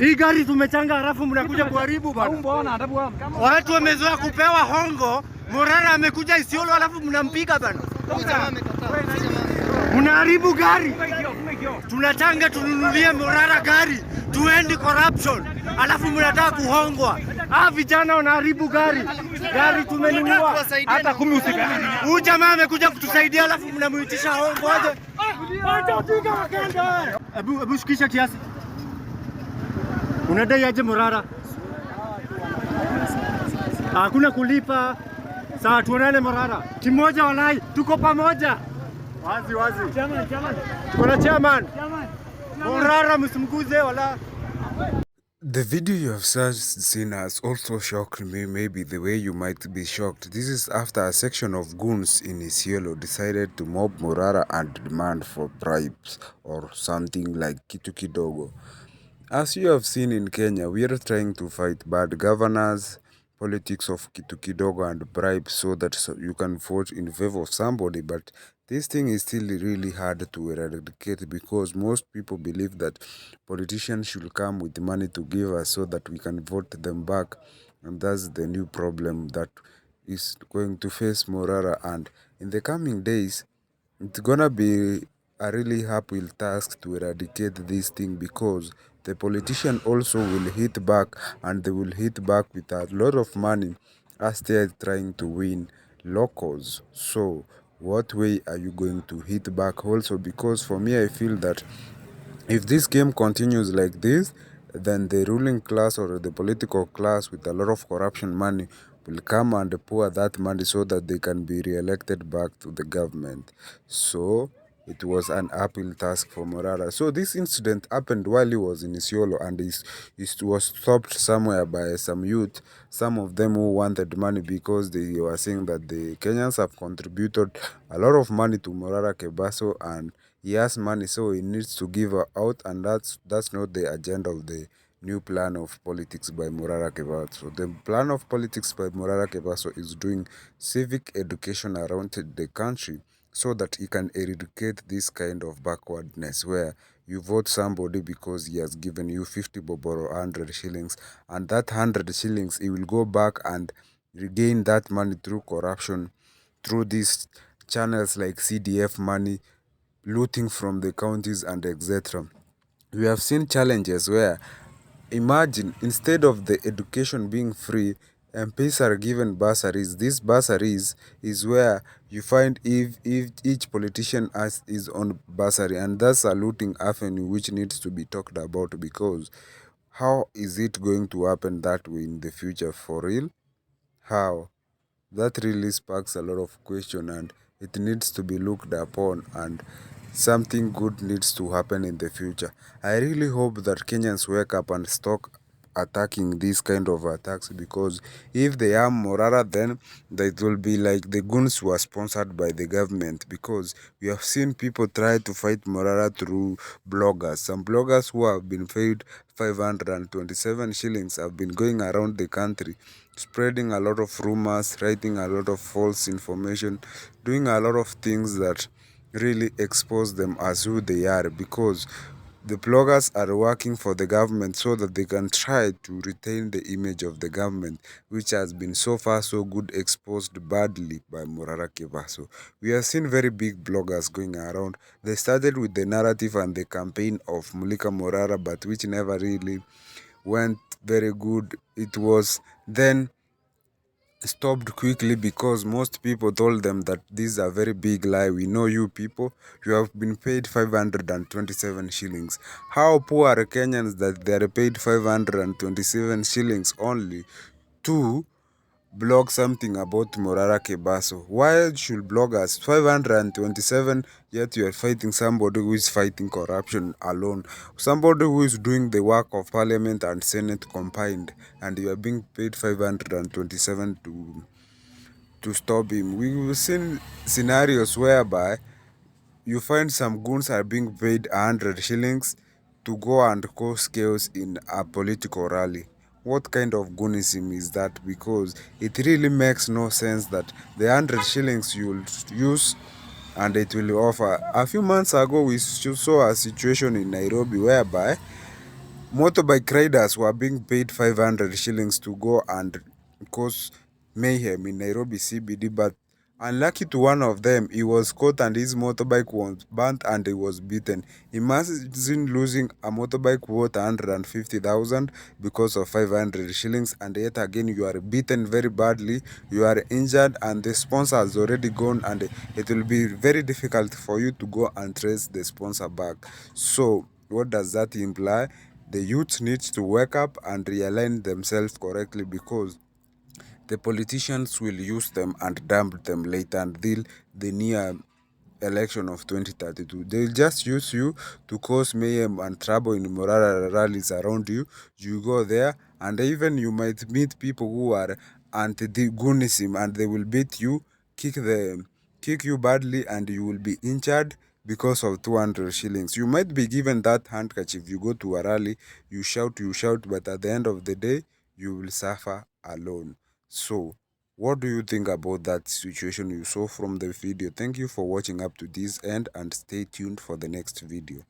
Hii gari tumechanga halafu mnakuja kuharibu bana. Watu wamezoea kupewa hongo, Morara amekuja Isiolo halafu mnampiga bana. Mnaharibu gari. Tunachanga tununulie Morara gari, tuendi corruption. Halafu mnataka kuhongwa. Vijana wanaharibu gari. Gari tumenunua hata 10 usikani. Huyu jamaa amekuja kutusaidia halafu mnamuitisha hongo aje. Hebu shikisha kiasi. Unadai aje Morara? Hakuna kulipa. Sawa, tuonane Morara. Kimoja walai, tuko pamoja. Wazi. Chairman. Tuko na chairman. Morara msimguze wala. The video you have seen has also shocked me, maybe the way you might be shocked. This is after a section of goons in Isiolo decided to mob Morara and demand for bribes or something like kitu kidogo. As you have seen in Kenya, we are trying to fight bad governors, politics of kitu kidogo and bribes so that you can vote in favor of somebody, but this thing is still really hard to eradicate because most people believe that politicians should come with money to give us so that we can vote them back, and that's the new problem that is going to face Morara. And in the coming days, it's gonna be a really uphill task to eradicate this thing because the politician also will hit back, and they will hit back with a lot of money as they are trying to win locals. So what way are you going to hit back also? Because for me, I feel that if this game continues like this, then the ruling class or the political class with a lot of corruption money will come and pour that money so that they can be re-elected back to the government. So it was an uphill task for Morara. So this incident happened while he was in Isiolo, and it was stopped somewhere by some youth, some of them who wanted money because they were saying that the Kenyans have contributed a lot of money to MORARA KEBASO and he has money, so he needs to give her out, and that's not the agenda of the new plan of politics by MORARA KEBASO. The plan of politics by MORARA KEBASO is doing civic education around the country so that he can eradicate this kind of backwardness where you vote somebody because he has given you 50 bob or 100 shillings, and that 100 shillings he will go back and regain that money through corruption, through these channels like CDF money, looting from the counties and etc. We have seen challenges where, imagine, instead of the education being free, MPs are given bursaries. These bursaries is where you find if each politician is on bursary, and that's a looting avenue which needs to be talked about, because how is it going to happen that way in the future for real? How? That really sparks a lot of question, and it needs to be looked upon, and something good needs to happen in the future. I really hope that Kenyans wake up and stop attacking these kind of attacks, because if they are Morara, then that will be like the goons were sponsored by the government, because we have seen people try to fight Morara through bloggers. Some bloggers who have been paid 527 shillings have been going around the country spreading a lot of rumors, writing a lot of false information, doing a lot of things that really expose them as who they are, because the bloggers are working for the government so that they can try to retain the image of the government, which has been so far so good exposed badly by MORARA KEBASO. We have seen very big bloggers going around. They started with the narrative and the campaign of Mulika Morara, but which never really went very good. It was then stopped quickly because most people told them that this is a very big lie. We know you people, you have been paid 527 shillings. How poor are Kenyans that they are paid 527 shillings only to blog something about MORARA KEBASO? Why should bloggers 527, yet you are fighting somebody who is fighting corruption alone, somebody who is doing the work of parliament and senate combined, and you are being paid 527 to stop him? We've seen scenarios whereby you find some goons are being paid 100 shillings to go and cause chaos in a political rally. What kind of goonism is that? Because it really makes no sense that the 100 shillings you'll use and it will offer. A few months ago, we saw a situation in Nairobi whereby Motorbike riders were being paid 500 shillings to go and cause mayhem in Nairobi CBD, but unlucky to one of them, he was caught and his motorbike was burnt and he was beaten. Imagine losing a motorbike worth 150,000 because of 500 shillings, and yet again you are beaten very badly, you are injured, and the sponsor has already gone, and it will be very difficult for you to go and trace the sponsor back. So what does that imply? The youth need to wake up and realign themselves correctly, because the politicians will use them and dump them later until the near election of 2032. They'll just use you to cause mayhem and trouble in moral rallies around you. You go there, and even you might meet people who are anti-goonism, and they will beat you, kick you badly, and you will be injured because of 200 shillings. You might be given that handkerchief. You go to a rally, you shout, but at the end of the day, you will suffer alone. So, what do you think about that situation you saw from the video? Thank you for watching up to this end, and stay tuned for the next video.